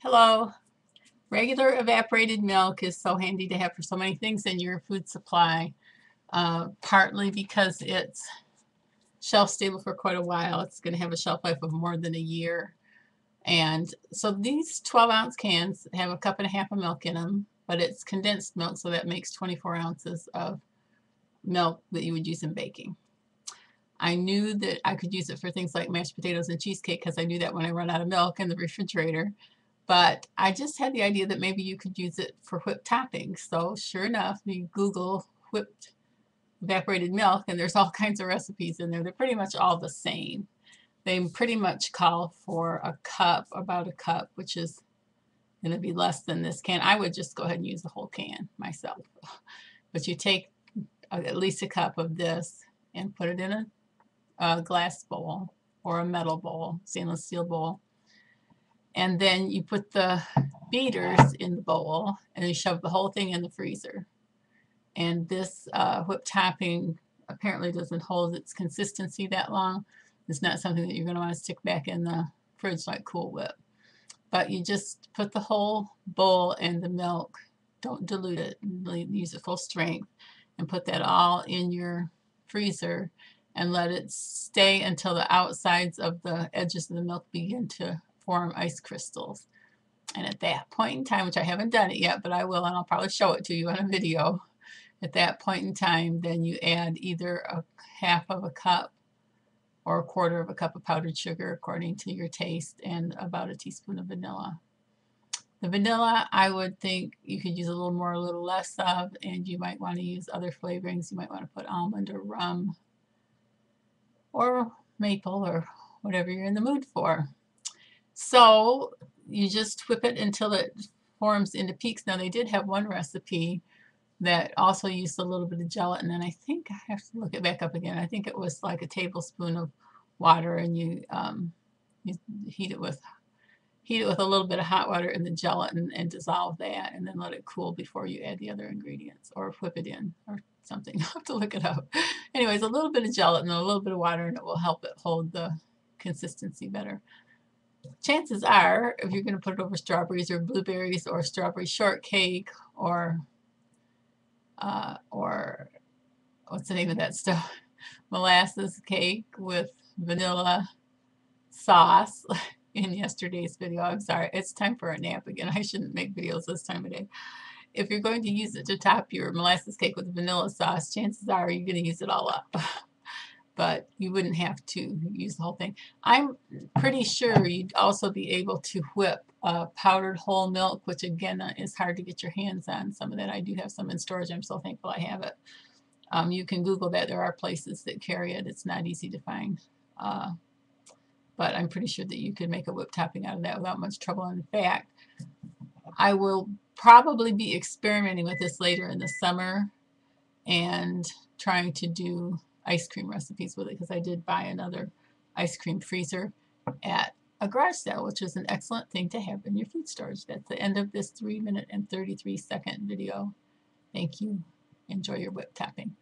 Hello. Regular evaporated milk is so handy to have for so many things in your food supply, partly because it's shelf stable for quite a while. It's going to have a shelf life of more than a year. And so these 12-ounce cans have a cup and a half of milk in them, but it's condensed milk, so that makes 24 ounces of milk that you would use in baking. I knew that I could use it for things like mashed potatoes and cheesecake because I knew that when I run out of milk in the refrigerator. But I just had the idea that maybe you could use it for whipped toppings. So sure enough, you Google whipped evaporated milk, and there's all kinds of recipes in there. They're pretty much all the same. They pretty much call for a cup, about a cup, which is going to be less than this can. I would just go ahead and use the whole can myself. But you take at least a cup of this and put it in a glass bowl or a metal bowl, stainless steel bowl. And then you put the beaters in the bowl and you shove the whole thing in the freezer. And this whipped topping apparently doesn't hold its consistency that long. It's not something that you're going to want to stick back in the fridge like Cool Whip. But you just put the whole bowl in the milk. Don't dilute it. Use it full strength. And put that all in your freezer and let it stay until the outsides of the edges of the milk begin to form ice crystals. And at that point in time, which I haven't done it yet, but I will, and I'll probably show it to you on a video. At that point in time, then you add either a half of a cup or a quarter of a cup of powdered sugar according to your taste, and about a teaspoon of vanilla. The vanilla, I would think you could use a little more, a little less of, and you might want to use other flavorings. You might want to put almond or rum or maple or whatever you're in the mood for. So you just whip it until it forms into peaks. Now they did have one recipe that also used a little bit of gelatin, and I think I have to look it back up again. I think it was like a tablespoon of water, and you heat it with a little bit of hot water and the gelatin and dissolve that, and then let it cool before you add the other ingredients or whip it in or something. I'll have to look it up. Anyways, a little bit of gelatin and a little bit of water, and it will help it hold the consistency better. Chances are, if you're going to put it over strawberries or blueberries or strawberry shortcake or what's the name of that stuff? Molasses cake with vanilla sauce in yesterday's video. I'm sorry, it's time for a nap again. I shouldn't make videos this time of day. If you're going to use it to top your molasses cake with vanilla sauce, chances are you're going to use it all up. But you wouldn't have to use the whole thing. I'm pretty sure you'd also be able to whip powdered whole milk, which again is hard to get your hands on. Some of that I do have some in storage. I'm so thankful I have it. You can Google that. There are places that carry it. It's not easy to find. But I'm pretty sure that you could make a whipped topping out of that without much trouble. In fact, I will probably be experimenting with this later in the summer and trying to do ice cream recipes with it, because I did buy another ice cream freezer at a garage sale, which is an excellent thing to have in your food storage. That's the end of this 3-minute and 33-second video. Thank you. Enjoy your whipped topping.